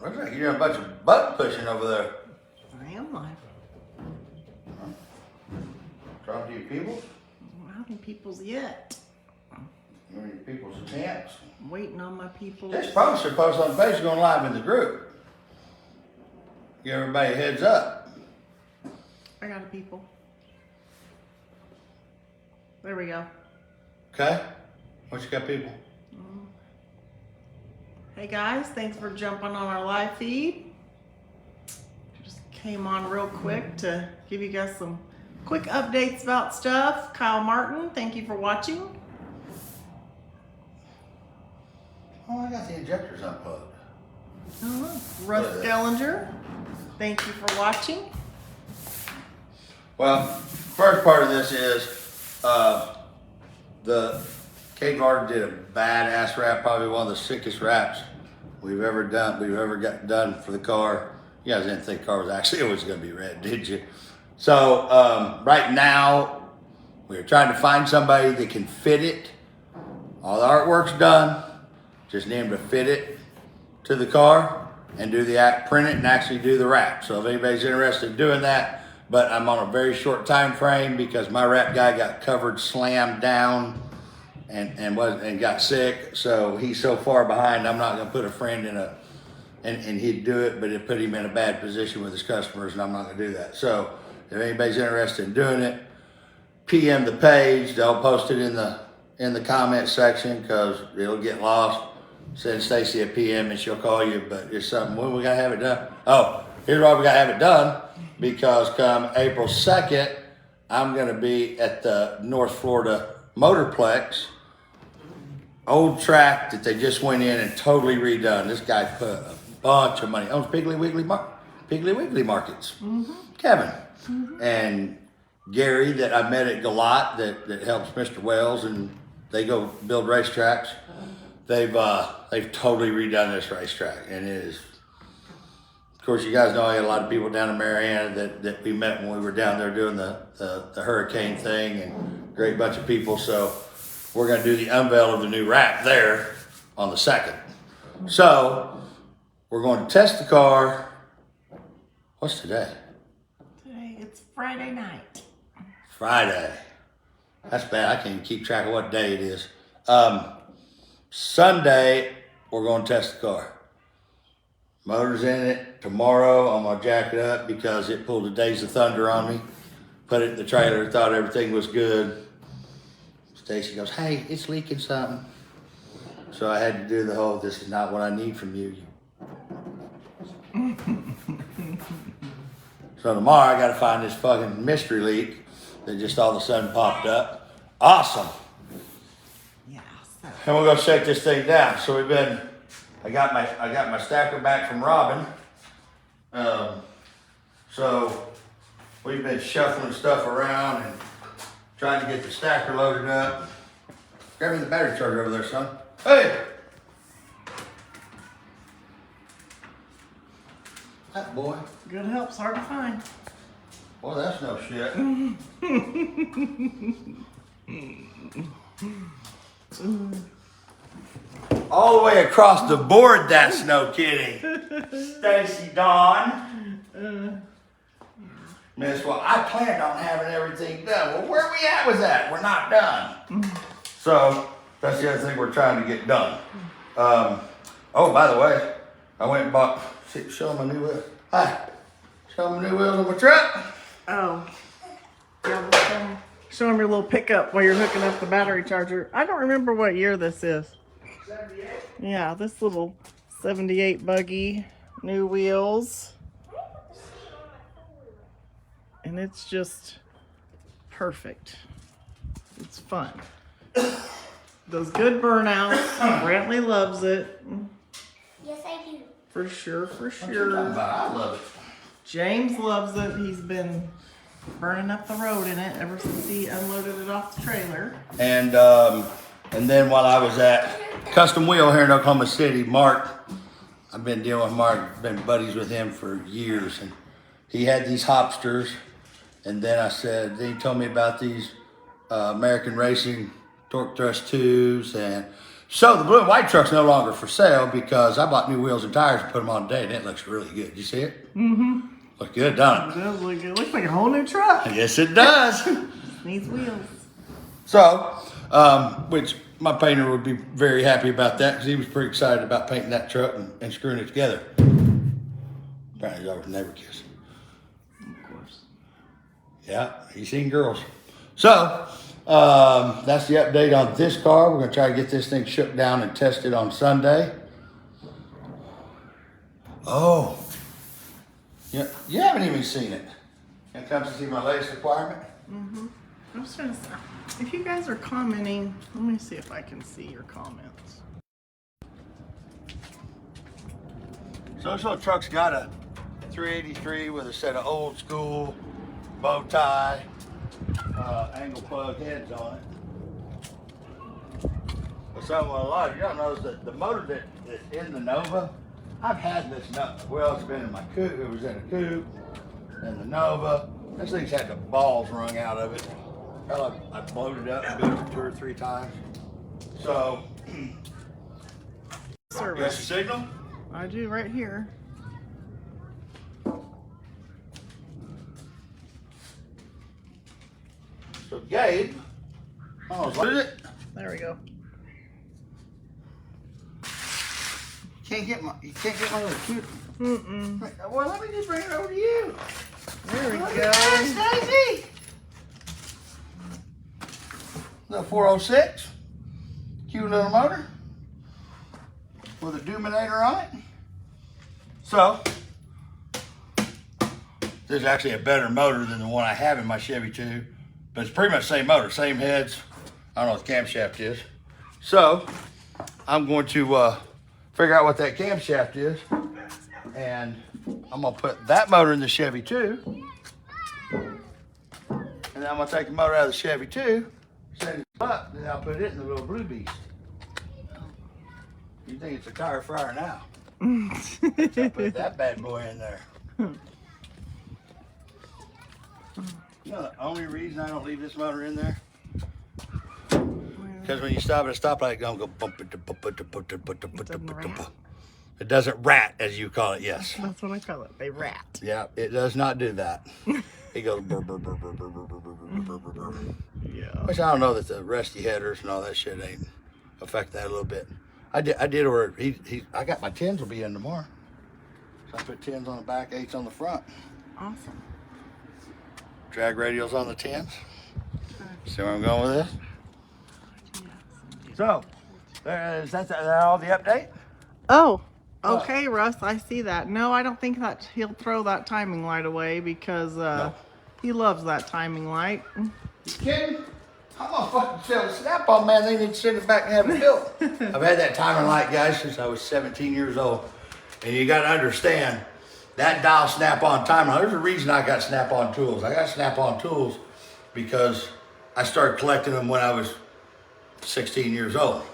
Looks like you're doing a bunch of button pushing over there. I am live. Talking to your people? How many people's yet? Your people's attempts. I'm waiting on my people. This poster post on Facebook going live in the group. Give everybody a heads up. I got a people. There we go. Okay? What you got, people? Hey guys, thanks for jumping on our live feed. Just came on real quick to give you guys some quick updates about stuff. Kyle Martin, thank you for watching. Oh, I got the injectors unplugged. Russ Gellinger, thank you for watching. Well, first part of this is the Kate Martin did a badass rap, probably one of the sickest raps we've ever got done for the car. You guys didn't think the car was actually always going to be red, did you? So right now, we're trying to find somebody that can fit it. All the artwork's done. Just need them to fit it to the car and do the print it and actually do the wrap. So if anybody's interested in doing that, but I'm on a very short time frame because my wrap guy got covered, slammed down, and got sick. So he's so far behind. I'm not gonna put a friend in and he'd do it, but it put him in a bad position with his customers, and I'm not gonna do that. So if anybody's interested in doing it, PM the page. They'll post it in the comment section because it'll get lost. Send Stacy a PM and she'll call you. But it's something. When we gotta have it done? Oh, here's why we gotta have it done. Because come April 2nd, I'm gonna be at the North Florida Motorplex. Old track that they just went in and totally redone. This guy put a bunch of money. Owns Piggly Wiggly Markets. Mm-hmm. Kevin. Mm-hmm. And Gary that I met at Galat that helps Mr. Wells, and they go build racetracks. They've totally redone this racetrack, and it is. Of course, you guys know I had a lot of people down in Mariana that we met when we were down there doing the hurricane thing, and great bunch of people. So we're going to do the unveil of the new wrap there on the 2nd. So we're going to test the car. What's today? Today it's Friday night. Friday. That's bad. I can't even keep track of what day it is. Sunday, we're going to test the car. Motor's in it. Tomorrow, I'm going to jack it up because it pulled a Days of Thunder on me. Put it in the trailer, thought everything was good. Stacy goes, hey, it's leaking something. So I had to do the whole, this is not what I need from you. So tomorrow I got to find this fucking mystery leak that just all of a sudden popped up. Awesome. Yeah. And we're going to shake this thing down. So I got my stacker back from Robin. So we've been shuffling stuff around and trying to get the stacker loaded up. Grab me the battery charger over there, son. Hey! That boy. Good help's hard to find. Well, that's no shit. All the way across the board, that's no kidding. Stacy Dawn. Miss, well, I planned on having everything done. Well, where we at with that? We're not done. So that's the other thing we're trying to get done. Oh, by the way, I went and bought, show them my new wheels. Hi. Show them my new wheels on my truck. Oh. Yeah, show them your little pickup while you're hooking up the battery charger. I don't remember what year this is. 78? Yeah, this little 78 buggy, new wheels. And it's just perfect. It's fun. Does good burnouts. Brantley loves it. Yes, I do. For sure, for What you sure. talking about? I love it. James loves it. He's been burning up the road in it ever since he unloaded it off the trailer. And then while I was at Custom Wheel here in Oklahoma City, Mark, I've been dealing with Mark, been buddies with him for years, and he had these Hopsters, and then he told me about these American Racing torque thrust tubes, and So the blue and white truck's no longer for sale because I bought new wheels and tires and put them on today, and it looks really good. You see it? Mm-hmm. Looks good, don't It does look good. It looks like a whole new truck. it? Yes, it does. Needs wheels. So, which my painter would be very happy about that because he was pretty excited about painting that truck and screwing it together. Apparently, he's over neighbor kiss. Of course. Yeah, he's seen girls. So, that's the update on this car. We're gonna try to get this thing shook down and tested on Sunday. Oh, yeah, you haven't even seen it. And comes to see my latest requirement. Mm-hmm. I was trying to say, if you guys are commenting, let me see if I can see your comments. So this little truck's got a 383 with a set of old school bow tie, angle plug heads on it. But something a lot of y'all knows that the motor that's in the Nova, I've had this well, it's been in my coupe, it was in a coupe, and the Nova. This thing's had the balls wrung out of it. Hell, I blowed it up and built it 2 or 3 times. So, you got your Service. signal? I do right here. So Gabe, what is it? There we go. You can't get my little cute. Mm-mm. Well, let me just bring it over to you. There we Look go. at that, Stacy. The 406, cute little motor with a Dominator on it. So, this is actually a better motor than the one I have in my Chevy 2, but it's pretty much the same motor, same heads. I don't know what the camshaft is. So, I'm going to figure out what that camshaft is, and I'm gonna put that motor in the Chevy 2, and then I'm gonna take the motor out of the Chevy 2, send it up, then I'll put it in the little Blue Beast. You think it's a tire fryer now? So I put that bad boy in there. You know the only reason I don't leave this motor in there? Because when you stop at a stoplight, it's gonna go bump it. It doesn't rat, as you call it. Yes. That's what I call it. They rat. Yeah, it does not do that. It goes burr, burr, burr, burr, burr, burr, burr, burr, burr, burr. Yeah. Which I don't know that the rusty headers and all that shit ain't affect that a little bit. I did order. I got my 10s will be in tomorrow. So I put 10s on the back, 8s on the front. Awesome. Drag radials on the 10s. See where I'm going with this? So, is that all the update? Oh, okay, Russ, I see that. No, I don't think that he'll throw that timing light away because he loves that timing light. You kidding? I'm gonna fucking sell the Snap-on, man. They need to send it back and have it built. I've had that timing light, guys, since I was 17 years old. And you gotta understand, that dial Snap-on timing, there's a reason I got Snap-on tools. I got Snap-on tools because I started collecting them when I was 16 years old.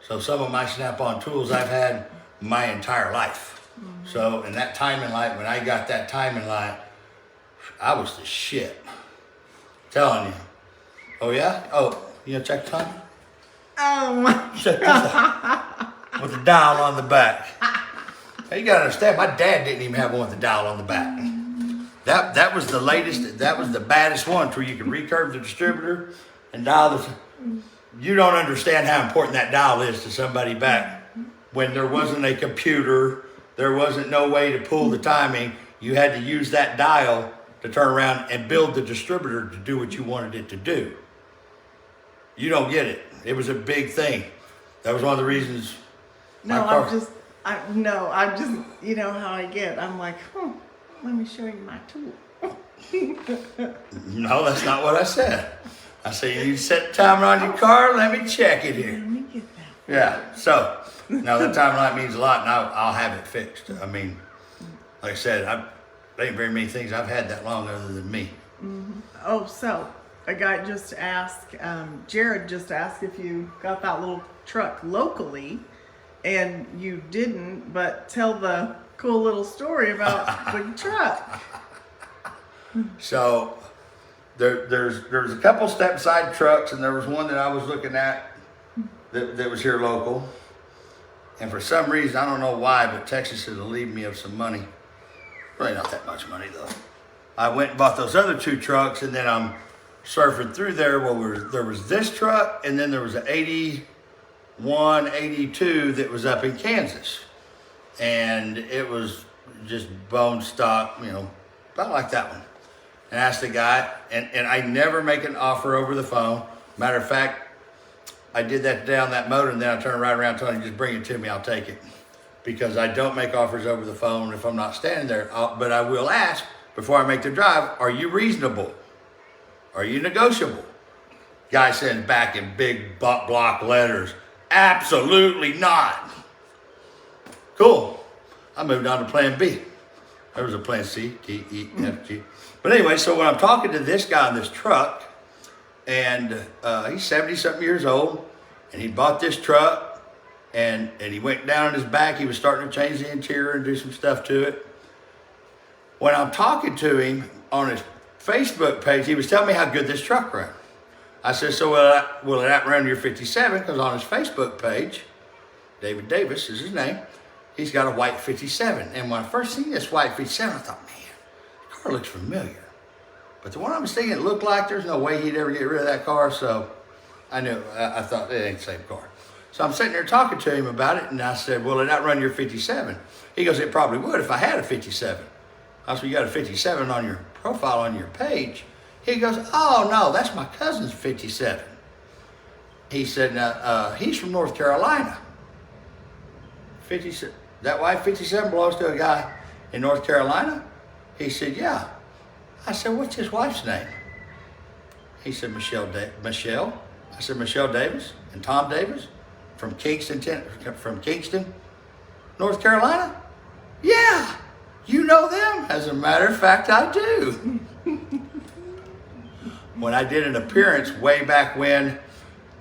So some of my Snap-on tools I've had my entire life. Mm-hmm. So, and that timing light, when I got that timing light, I was the shit. Telling you. Oh yeah? Oh, you gonna check the time? Oh my Check this out. With the dial on the back. Now, you gotta understand, my dad didn't even have one with the dial on the back. That was the latest, that was the baddest one, where you could recurve the distributor and dial the... You don't understand how important that dial is to somebody back when there wasn't a computer, there wasn't no way to pull the timing. You had to use that dial to turn around and build the distributor to do what you wanted it to do. You don't get it. It was a big thing. That was one of the reasons. No, I'm just, you know how I get. I'm like, let me show you my tool. No, that's not what I said. I said, you set the timer on your car, let me check it here. Let me get that. Yeah, so, now that time light means a lot, and I'll have it fixed. I mean, like I said, there ain't very many things I've had that long other than me. Mm-hmm. Oh, so, a guy just asked, Jared just asked if you got that little truck locally, and you didn't, but tell the cool little story about the truck. So, there's a couple step side trucks, and there was one that I was looking at that was here local. And for some reason, I don't know why, but Texas is relieved me of some money. Really not that much money though. I went and bought those other 2 trucks, and then I'm surfing through there. Well, there was this truck, and then there was an 81, 82 that was up in Kansas. And it was just bone stock, you know, about like that one. And I asked the guy, and I never make an offer over the phone. Matter of fact, I did that down that motor, and then I turned right around and told him, just bring it to me, I'll take it. Because I don't make offers over the phone if I'm not standing there. But I will ask before I make the drive, are you reasonable? Are you negotiable? Guy sends back in big block letters, absolutely not. Cool. I moved on to plan B. There was a plan C, D, E, F, G. But anyway, so when I'm talking to this guy in this truck, and he's 70-something years old, and he bought this truck, and he went down in his back. He was starting to change the interior and do some stuff to it. When I'm talking to him on his Facebook page, he was telling me how good this truck ran. I said, so will it outrun your 57? Because on his Facebook page, David Davis is his name, he's got a white 57. And when I first seen this white 57, I thought, man, the car looks familiar. But the one I was thinking it looked like, there's no way he'd ever get rid of that car. So I knew, I thought it ain't the same car. So I'm sitting there talking to him about it, and I said, will it outrun your 57? He goes, it probably would if I had a 57. I said, you got a 57 on your profile on your page? He goes, oh no, that's my cousin's 57. He said, now, he's from North Carolina. 57, that white 57 belongs to a guy in North Carolina? He said, yeah. I said, what's his wife's name? He said, Michelle. I said, Michelle Davis and Tom Davis from Kingston, North Carolina? Yeah, you know them? As a matter of fact, I do. When I did an appearance way back when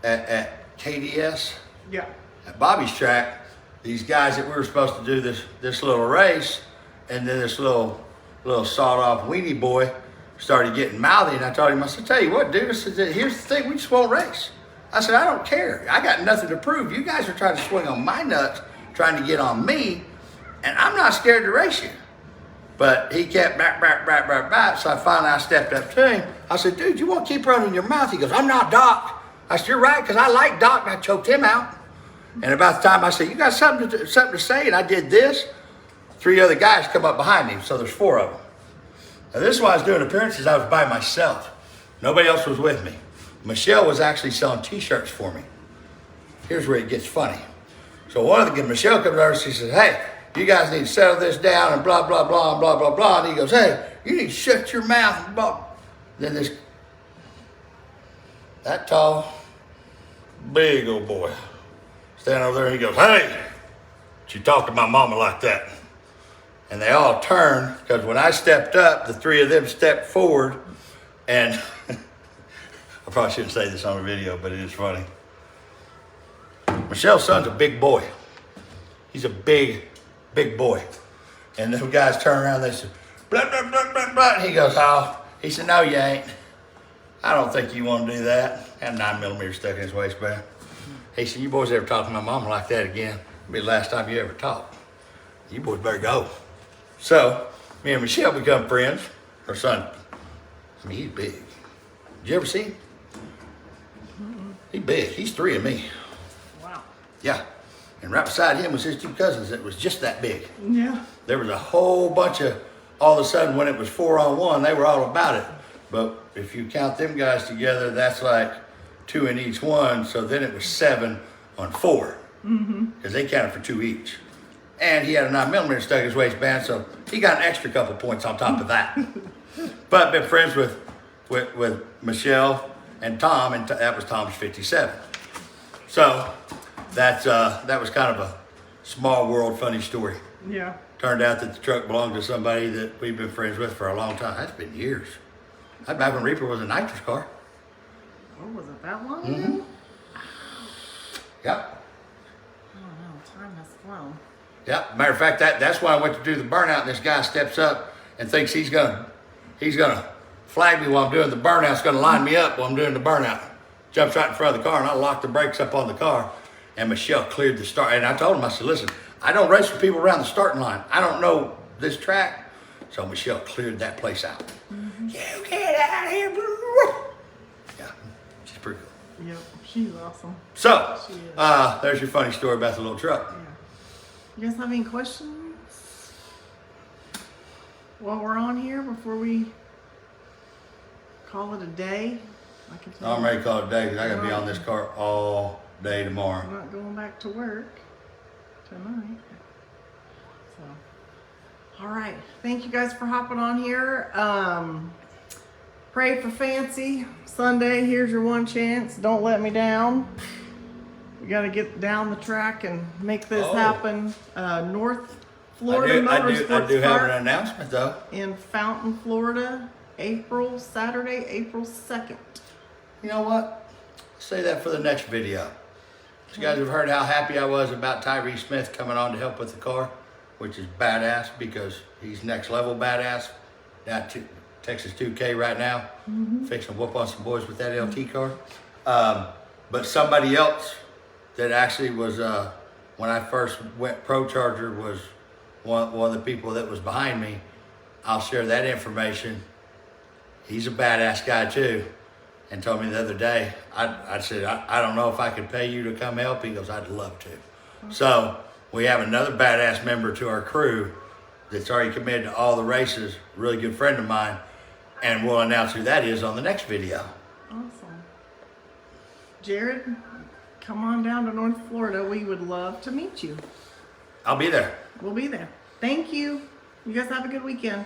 at KDS, Yeah. at Bobby's track, these guys that we were supposed to do this little race, and then this little sawed-off weenie boy started getting mouthy, and I told him, I said, tell you what, dude, I said, here's the thing, we just won't race. I said, I don't care. I got nothing to prove. You guys are trying to swing on my nuts, trying to get on me, and I'm not scared to race you. But he kept back, so I stepped up to him. I said, dude, you won't keep running your mouth? He goes, I'm not Doc. I said, you're right, because I like Doc, and I choked him out. And about the time I said, you got something to say, and I did this, 3 other guys come up behind him, so there's 4 of them. Now this is why I was doing appearances, I was by myself. Nobody else was with me. Michelle was actually selling t-shirts for me. Here's where it gets funny. So Michelle comes over and she says, hey, you guys need to settle this down and blah, blah, blah, and blah, blah, blah. And he goes, hey, you need to shut your mouth and blah. Then that tall, big old boy, standing over there, and he goes, hey, don't you talk to my mama like that. And they all turned, because when I stepped up, the 3 of them stepped forward, and I probably shouldn't say this on the video, but it is funny. Michelle's son's a big boy. He's a big boy. And the guys turn around, they said, blah, blah, blah, blah, blah. And he goes, oh. He said, no, you ain't. I don't think you want to do that. Had a 9mm stuck in his waistband. He said, you boys ever talk to my mama like that again? It'll be the last time you ever talk. You boys better go. So, me and Michelle become friends. Her son, I mean, he's big. Did you ever see him? He's big. He's 3 of me. Wow. Yeah. And right beside him was his 2 cousins that was just that big. Yeah. There was a whole bunch of, all of a sudden when it was 4-on-1, they were all about it. But if you count them guys together, that's like 2 in each one. So then it was 7 on 4. Because they counted for 2 each. And he had a 9mm stuck in his waistband, so he got an extra couple points on top of that. But been friends with Michelle and Tom, and that was Tom's 57. So that was kind of a small world funny story. Yeah. Turned out that the truck belonged to somebody that we've been friends with for a long time. That's been years. That back when Reaper was a nitrous car. Oh, was it that long ago? Yep. Oh no, time has flown. Yeah, matter of fact, that's why I went to do the burnout, and this guy steps up and thinks he's gonna flag me while I'm doing the burnout. He's gonna line me up while I'm doing the burnout. Jumps right in front of the car, and I lock the brakes up on the car. and Michelle cleared the start. And I told him, I said, listen, I don't race with people around the starting line. I don't know this track. So Michelle cleared that place out. You get out of here. Yeah, she's pretty cool. Yep, she's awesome. So, She is. there's your funny story about the little truck. Yeah. You guys have any questions while we're on here before we call it a day? I can tell I'm ready to call it a day because I got to be on this car all day tomorrow. I'm not going back to work tonight. So, all right. Thank you guys for hopping on here. Pray for Fancy Sunday. Here's your one chance. Don't let me down. We got to get down the track and make this happen. North Florida Motorsports I do have Park an announcement though. in Fountain, Florida, Saturday, April 2nd. You know what? Say that for the next video. You guys have heard how happy I was about Tyree Smith coming on to help with the car, which is badass because he's next level badass. Down to Texas 2K right now, fixing to whoop on some boys with that LT car. But somebody else that actually was, when I first went Pro Charger, was one of the people that was behind me. I'll share that information. He's a badass guy too. And told me the other day, I said, I don't know if I could pay you to come help. He goes, I'd love to. So we have another badass member to our crew that's already committed to all the races, really good friend of mine. And we'll announce who that is on the next video. Awesome. Jared, come on down to North Florida. We would love to meet you. I'll be there. We'll be there. Thank you. You guys have a good weekend.